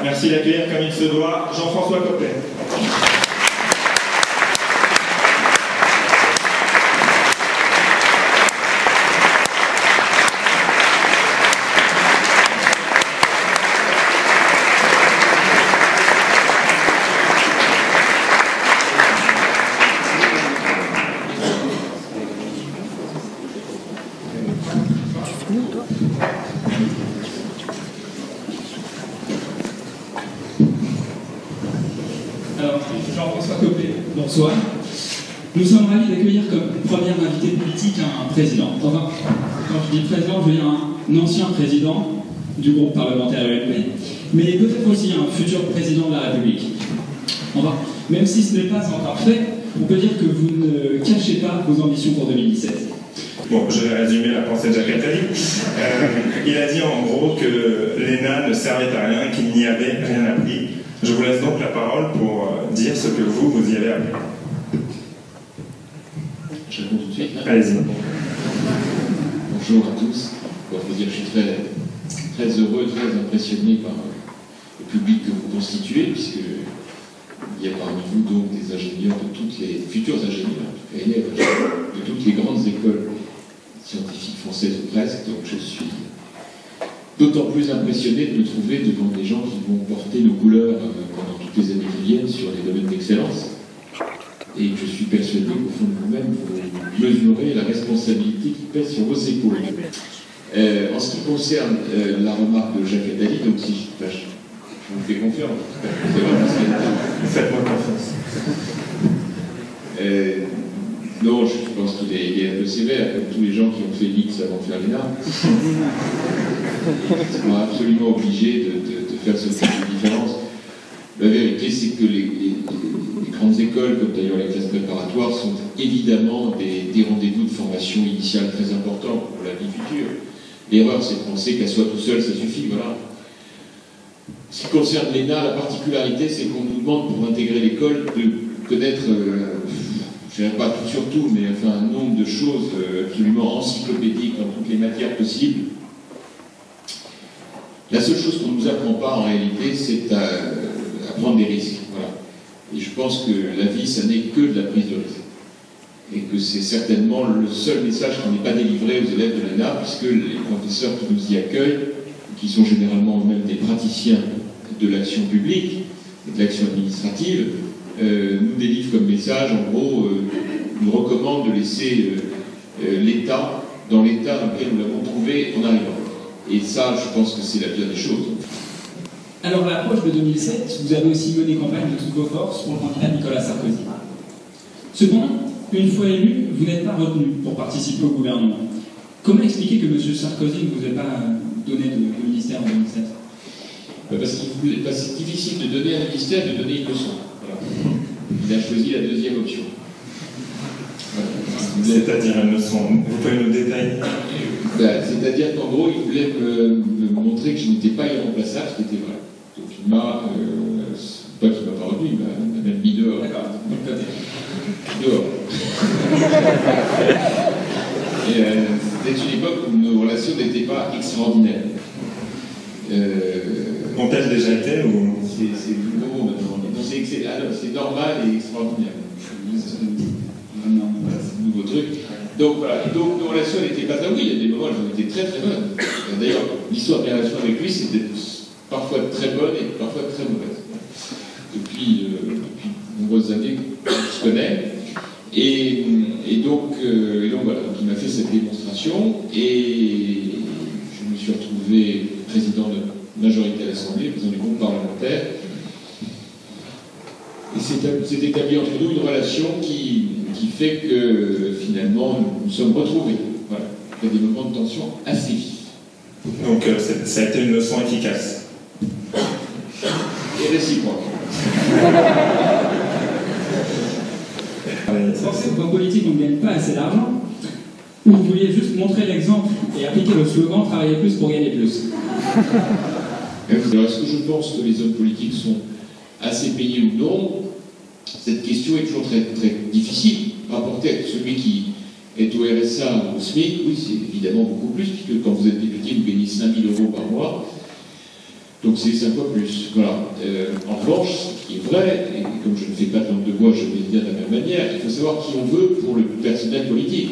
Merci d'accueillir comme il se doit Jean-François Coplet. Alors, Jean-François Coplet, bonsoir. Nous sommes ravis d'accueillir comme première invité politique un président. Enfin, quand je dis président, je veux dire un ancien président du groupe parlementaire UMP, mais peut-être aussi un futur président de la République. Enfin, même si ce n'est pas encore fait, on peut dire que vous ne cachez pas vos ambitions pour 2017. Bon, je vais résumer la pensée de Jacques Attali. Il a dit en gros que l'ENA ne servait à rien, qu'il n'y avait rien appris. Je vous laisse donc la parole pour dire ce que vous y avez appris. Je réponds tout de suite. Allez-y. Bonjour à tous. Bon, faut dire que je suis très heureux, très impressionné par le public que vous constituez, puisque il y a parmi vous donc des ingénieurs de toutes les futurs ingénieurs, en tout cas élèves de toutes les grandes écoles scientifiques françaises ou presque. Donc je suis d'autant plus impressionné de me trouver devant des gens qui vont porter nos couleurs pendant toutes les années qui viennent sur les domaines d'excellence. Et je suis persuadé qu'au fond de vous-même, vous mesurez la responsabilité qui pèse sur vos épaules. En ce qui concerne la remarque de Jacques Attali, donc si je vous fais confiance, c'est vraiment ce qu'il a dit. Faites-moi confiance. Non, je pense qu'il est un peu sévère, comme tous les gens qui ont fait l'X avant de faire l'ENA. Ils sont absolument obligés de faire ce type de différence. La vérité, c'est que les grandes écoles, comme d'ailleurs les classes préparatoires, sont évidemment des rendez-vous de formation initiale très importants pour la vie future. L'erreur, c'est de penser qu'à soi tout seul, ça suffit, voilà. Ce qui concerne l'ENA, la particularité, c'est qu'on nous demande, pour intégrer l'école, de connaître, je ne dirais pas tout sur tout, mais enfin un nombre de choses absolument encyclopédiques dans toutes les matières possibles. La seule chose qu'on ne nous apprend pas en réalité, c'est à prendre des risques. Voilà. Et je pense que la vie, ça n'est que de la prise de risque. Et que c'est certainement le seul message qui n'est pas délivré aux élèves de l'ENA, puisque les professeurs qui nous y accueillent, qui sont généralement eux-mêmes des praticiens de l'action publique et de l'action administrative, nous délivrent comme message, en gros, nous recommandent de laisser l'État dans l'état dans lequel nous l'avons trouvé en arrivant. Et ça, je pense que c'est la pire des choses. Alors, à l'approche de 2007, vous avez aussi mené campagne de toutes vos forces pour le candidat Nicolas Sarkozy. Cependant, une fois élu, vous n'êtes pas retenu pour participer au gouvernement. Comment expliquer que M. Sarkozy ne vous ait pas donné de ministère en 2007 ? Parce que c'est difficile de donner un ministère et de donner une leçon. Voilà. Il a choisi la deuxième option. Voilà. C'est-à-dire une leçon, vous pouvez nous détailler? C'est-à-dire qu'en gros, il voulait me montrer que je n'étais pas irremplaçable, ce qui était vrai. Donc il m'a, pas qu'il m'a pas retenu, il m'a même mis dehors. D'accord, Dehors. Et c'était une époque où nos relations n'étaient pas extraordinaires. Ont-elles déjà été ou... C'est le nouveau maintenant. C'est normal et extraordinaire. C'est un nouveau truc. Donc voilà, et donc nos relations n'étaient pas... Ah oui, il y a des moments où elles étaient très très bonnes. D'ailleurs, l'histoire de mes relations avec lui, c'était parfois très bonne et parfois très mauvaise. Depuis de nombreuses années qu'on se connaît. Et donc voilà, donc il m'a fait cette démonstration et je me suis retrouvé président de majorité à l'Assemblée, président du groupe parlementaire. Et c'est établi entre nous une relation qui fait que finalement nous sommes retrouvés. Voilà. Il y a des moments de tension assez vifs. Donc ça a été une leçon efficace. Et réciproque. Vous pensez que vos politiques ne gagnent pas assez d'argent, ou vous vouliez juste montrer l'exemple et appliquer le slogan « Travailler plus pour gagner plus ». Alors, est-ce que je pense que les hommes politiques sont assez payés ou non? cette question est toujours très, très difficile. Rapporter à celui qui est au RSA ou au SMIC, oui, c'est évidemment beaucoup plus, puisque quand vous êtes député, vous gagnez 5 000 € par mois. Donc c'est 5 fois plus. Voilà. En revanche, ce qui est vrai, et comme je ne fais pas de langue de bois, je vais le dire de la même manière, il faut savoir qui on veut pour le personnel politique.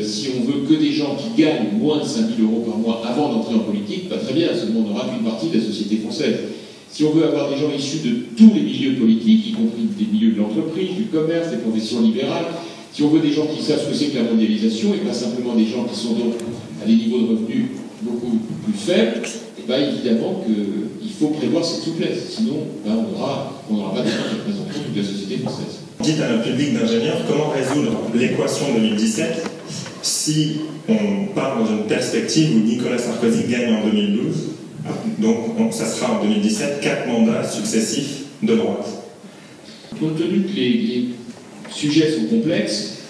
Si on veut que des gens qui gagnent moins de 5 000 € par mois avant d'entrer en politique, pas très bien, seulement on n'aura qu'une partie de la société française. Si on veut avoir des gens issus de tous les milieux politiques, y compris des milieux de l'entreprise, du commerce, des professions libérales, si on veut des gens qui savent ce que c'est que la mondialisation et pas simplement des gens qui sont donc à des niveaux de revenus beaucoup plus faibles, et bien évidemment qu'il faut prévoir cette souplesse. Sinon, ben, on n'aura pas des gens qui représenteront toute la société française. Dites à notre public d'ingénieurs comment résoudre l'équation 2017 si on part dans une perspective où Nicolas Sarkozy gagne en 2012. Donc ça sera en 2017 4 mandats successifs de droite. Compte tenu que les sujets sont complexes,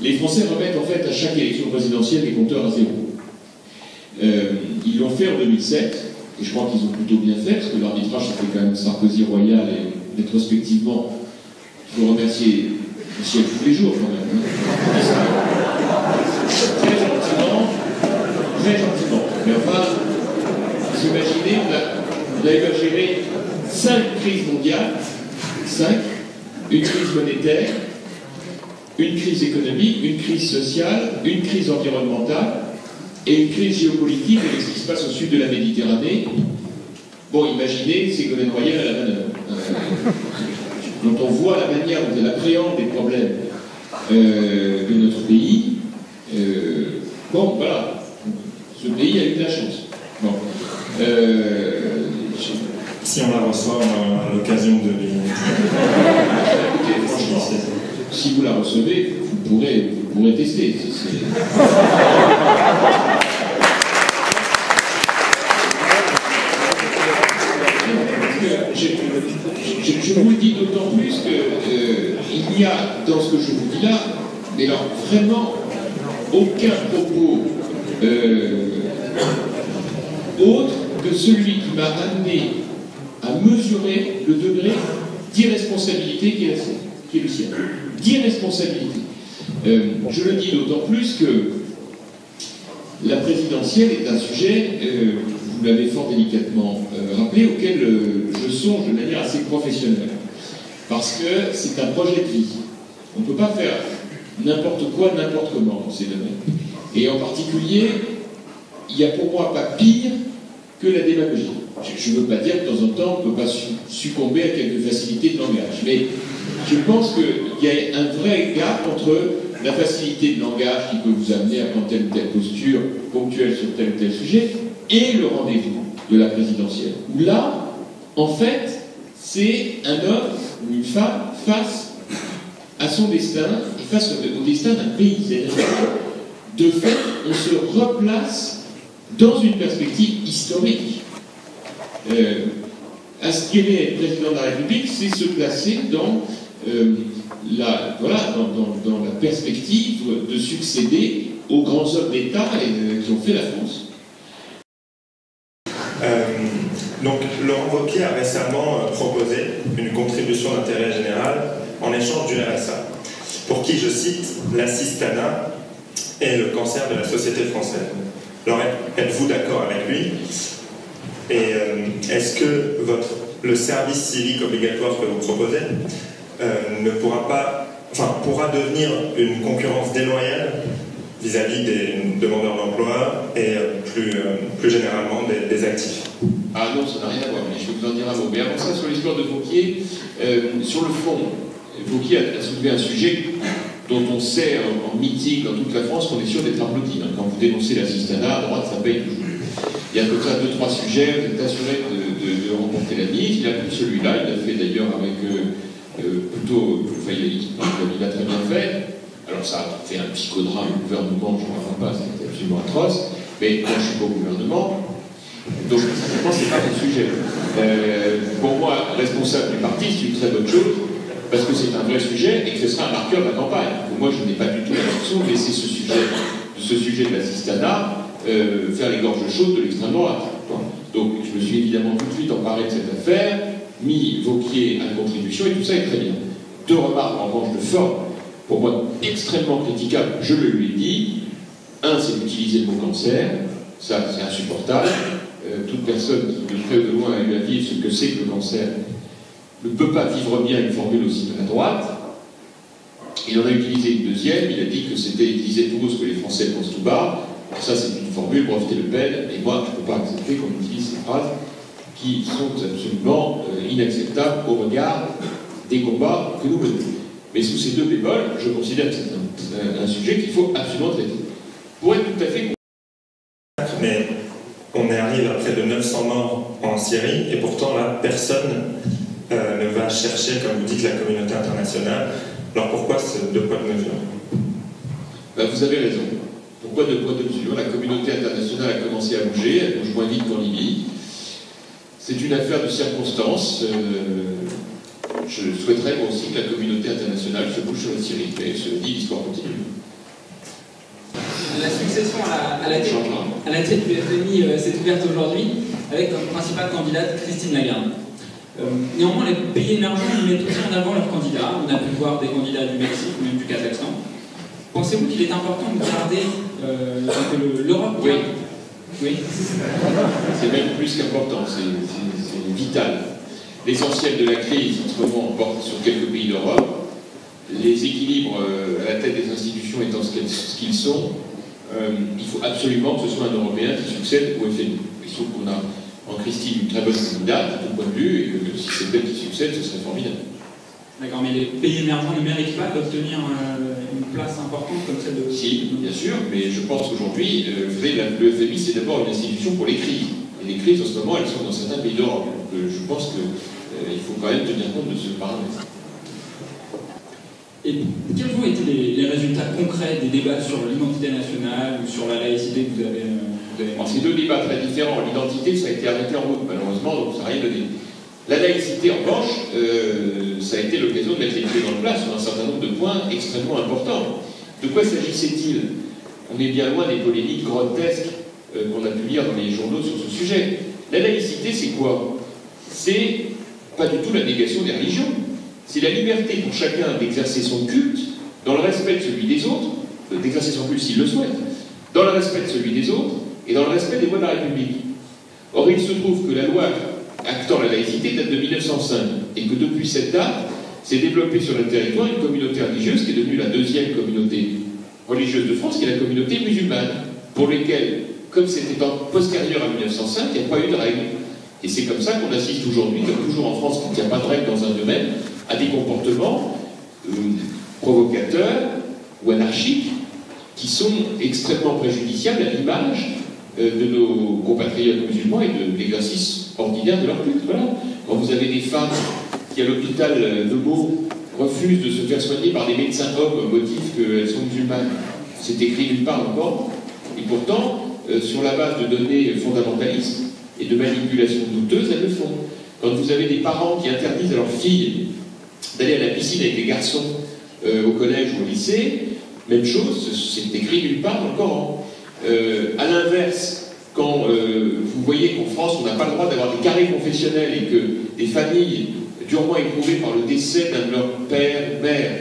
les Français remettent en fait à chaque élection présidentielle les compteurs à zéro. Ils l'ont fait en 2007, et je crois qu'ils ont plutôt bien fait, parce que l'arbitrage c'était quand même Sarkozy royal, et rétrospectivement, il faut remercier Michel tous les jours quand même. Très gentiment. Mais enfin, vous imaginez, on a eu à gérer 5 crises mondiales, 5, une crise monétaire, une crise économique, une crise sociale, une crise environnementale et une crise géopolitique avec ce qui se passe au sud de la Méditerranée. Bon, imaginez Ségolène Royal à la manœuvre. Quand on voit la manière dont elle appréhende les problèmes de notre pays, bon, voilà, ce pays a eu de la chance. Bon. Si on la reçoit, on a l'occasion de lui... Écoutez, franchement, si vous la recevez, vous pourrez tester. Je vous le dis d'autant plus qu'il n'y a dans ce que je vous dis là, mais alors vraiment aucun propos autre que celui qui m'a amené à mesurer le degré d'irresponsabilité qui est le sien. D'irresponsabilité. Je le dis d'autant plus que la présidentielle est un sujet, vous l'avez fort délicatement rappelé, auquel je songe de manière assez professionnelle. Parce que c'est un projet de vie. On ne peut pas faire n'importe quoi, n'importe comment dans ces domaines. Et en particulier, il n'y a pour moi pas pire que la démagogie. Je ne veux pas dire que de temps en temps, on ne peut pas succomber à quelques facilités de langage. Mais je pense qu'il y a un vrai gap entre la facilité de langage qui peut vous amener à prendre telle ou telle posture ponctuelle sur tel ou tel sujet et le rendez-vous de la présidentielle. Où là, en fait, c'est un homme ou une femme face à son destin et face au destin d'un pays. De fait, on se replace dans une perspective historique. Aspirer à être président de la République, c'est se placer dans dans la perspective de succéder aux grands hommes d'État qui ont fait la France. Donc, Laurent Wauquiez a récemment proposé une contribution d'intérêt général en échange du RSA, pour qui, je cite, l'assistanat est le cancer de la société française. Alors, êtes-vous d'accord avec lui? Et est-ce que le service civique obligatoire que vous proposez pourra devenir une concurrence déloyale vis-à-vis des demandeurs d'emploi et plus généralement des actifs? Ah non, ça n'a rien à voir, mais je vais vous en dire un mot. Mais avant ça, sur l'histoire de Wauquiez, sur le fond, Wauquiez a soulevé un sujet dont on sait en meeting dans toute la France qu'on est sûr d'être applaudi. Quand vous dénoncez l'assistanat, à droite, ça paye toujours. Il y a comme ça 2-3 sujets, vous êtes assuré de remporter la mise. Il a pris celui-là, il l'a fait d'ailleurs avec il a très bien fait. Alors ça a fait un psychodrame au gouvernement, je ne comprends pas, c'était absolument atroce. Mais moi, je ne suis pas au gouvernement. Donc, je pense que ce n'est pas mon sujet. Pour moi, responsable du parti, c'est une très bonne chose, parce que c'est un vrai sujet et que ce sera un marqueur de la campagne. Pour moi, je n'ai pas du tout l'impression de laisser ce sujet de l'assistanat faire les gorges chaudes de l'extrême droite. Donc, je me suis évidemment tout de suite emparé de cette affaire. mis Vauquier à contribution, et tout ça est très bien. 2 remarques en revanche de forme, pour moi extrêmement critiquables, je le lui ai dit. Un, c'est d'utiliser le mot cancer, ça c'est insupportable. Toute personne qui de près ou de loin a eu à vivre ce que c'est que le cancer ne peut pas vivre bien une formule aussi maladroite. Il en a utilisé une deuxième, il a dit que c'était utiliser tout haut ce que les Français pensent tout bas. Alors ça c'est une formule, breveté Le Pen, et moi je ne peux pas accepter qu'on utilise ces phrases qui sont absolument inacceptables au regard des combats que nous menons. Mais sous ces 2 bémols, je considère que c'est un sujet qu'il faut absolument traiter. Pour être tout à fait... Mais on arrive à près de 900 morts en Syrie, et pourtant là, personne ne va chercher, comme vous dites, la communauté internationale. Alors pourquoi ce 2 poids 2 mesures? Ben, vous avez raison. Pourquoi 2 poids 2 mesures? La communauté internationale a commencé à bouger, elle bouge moins vite qu'en Libye. C'est une affaire de circonstances. Je souhaiterais moi aussi que la communauté internationale se bouge sur la Syrie, mais je dis, l'histoire continue. La succession à la tête du FMI s'est ouverte aujourd'hui avec comme principale candidate Christine Lagarde. Néanmoins, les pays émergents mettent aussi en avant leurs candidats. On a pu voir des candidats du Mexique ou même du Kazakhstan. Pensez-vous qu'il est important de garder l'Europe? Oui. Oui. C'est même plus qu'important, c'est vital. L'essentiel de la crise, en ce moment, porte sur quelques pays d'Europe. Les équilibres à la tête des institutions étant ce qu'ils sont, il faut absolument que ce soit un Européen qui succède au FMI. Il se trouve qu'on a en Christine une très bonne candidate, à tout point de vue, et que si c'est elle qui succède, ce serait formidable. D'accord, mais les pays émergents ne méritent pas d'obtenir une place importante comme celle de... Si, bien sûr, mais je pense qu'aujourd'hui, vous savez, le FMI, c'est d'abord une institution pour les crises. Et les crises, en ce moment, elles sont dans certains pays d'Europe. Donc je pense qu'il faut quand même tenir compte de ce paramètre. Et quels ont été les résultats concrets des débats sur l'identité nationale ou sur la laïcité que vous avez Alors, c'est 2 débats très différents. L'identité, ça a été arrêté en route, malheureusement, donc ça n'a rien donné. La laïcité, en revanche, ça a été l'occasion de mettre les pieds dans le plat sur un certain nombre de points extrêmement importants. De quoi s'agissait-il? On est bien loin des polémiques grotesques qu'on a pu lire dans les journaux sur ce sujet. La laïcité, c'est quoi? C'est pas du tout la négation des religions. C'est la liberté pour chacun d'exercer son culte dans le respect de celui des autres, d'exercer son culte s'il le souhaite, dans le respect de celui des autres et dans le respect des lois de la République. Or, il se trouve que la loi actant la laïcité date de 1905 et que depuis cette date s'est développée sur le territoire une communauté religieuse qui est devenue la 2e communauté religieuse de France, qui est la communauté musulmane, pour lesquelles, comme c'était postérieur à 1905, il n'y a pas eu de règles. Et c'est comme ça qu'on assiste aujourd'hui, comme toujours en France, quand il n'y a pas de règles dans un domaine, à des comportements provocateurs ou anarchiques qui sont extrêmement préjudiciables à l'image de nos compatriotes musulmans et de l'exercice ordinaire de leur culte. Voilà. Quand vous avez des femmes qui, à l'hôpital de Meaux, refusent de se faire soigner par des médecins hommes au motif qu'elles sont musulmanes, c'est écrit nulle part encore, et pourtant, sur la base de données fondamentalistes et de manipulations douteuses, elles le font. Quand vous avez des parents qui interdisent à leurs filles d'aller à la piscine avec les garçons au collège ou au lycée, même chose, c'est écrit nulle part dans le Coran. À l'inverse, quand vous voyez qu'en France, on n'a pas le droit d'avoir des carrés confessionnels et que des familles durement éprouvées par le décès d'un de leurs pères ou mères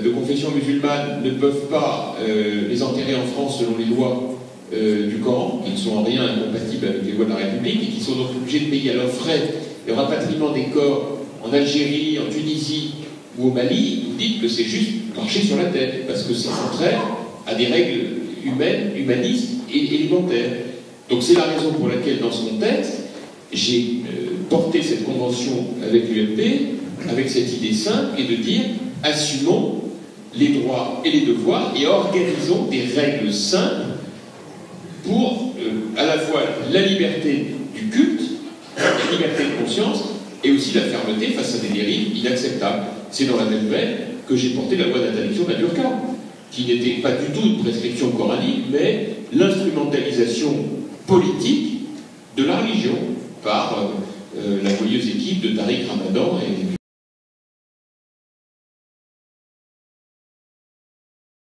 de confession musulmane ne peuvent pas les enterrer en France selon les lois du Coran, qui ne sont en rien incompatibles avec les lois de la République et qui sont donc obligés de payer à leurs frais le rapatriement des corps en Algérie, en Tunisie ou au Mali, vous dites que c'est juste marcher sur la tête, parce que c'est contraire à des règles humaines, humanistes et élémentaires. Donc c'est la raison pour laquelle, dans ce contexte, j'ai porté cette convention avec l'UMP, avec cette idée simple, et de dire, assumons les droits et les devoirs, et organisons des règles simples pour, à la fois, la liberté du culte, la liberté de conscience, et aussi la fermeté face à des dérives inacceptables. C'est dans la même veine que j'ai porté la loi d'interdiction de la burqa, qui n'était pas du tout une prescription coranique, mais l'instrumentalisation politique de la religion par la joyeuse équipe de Tariq Ramadan et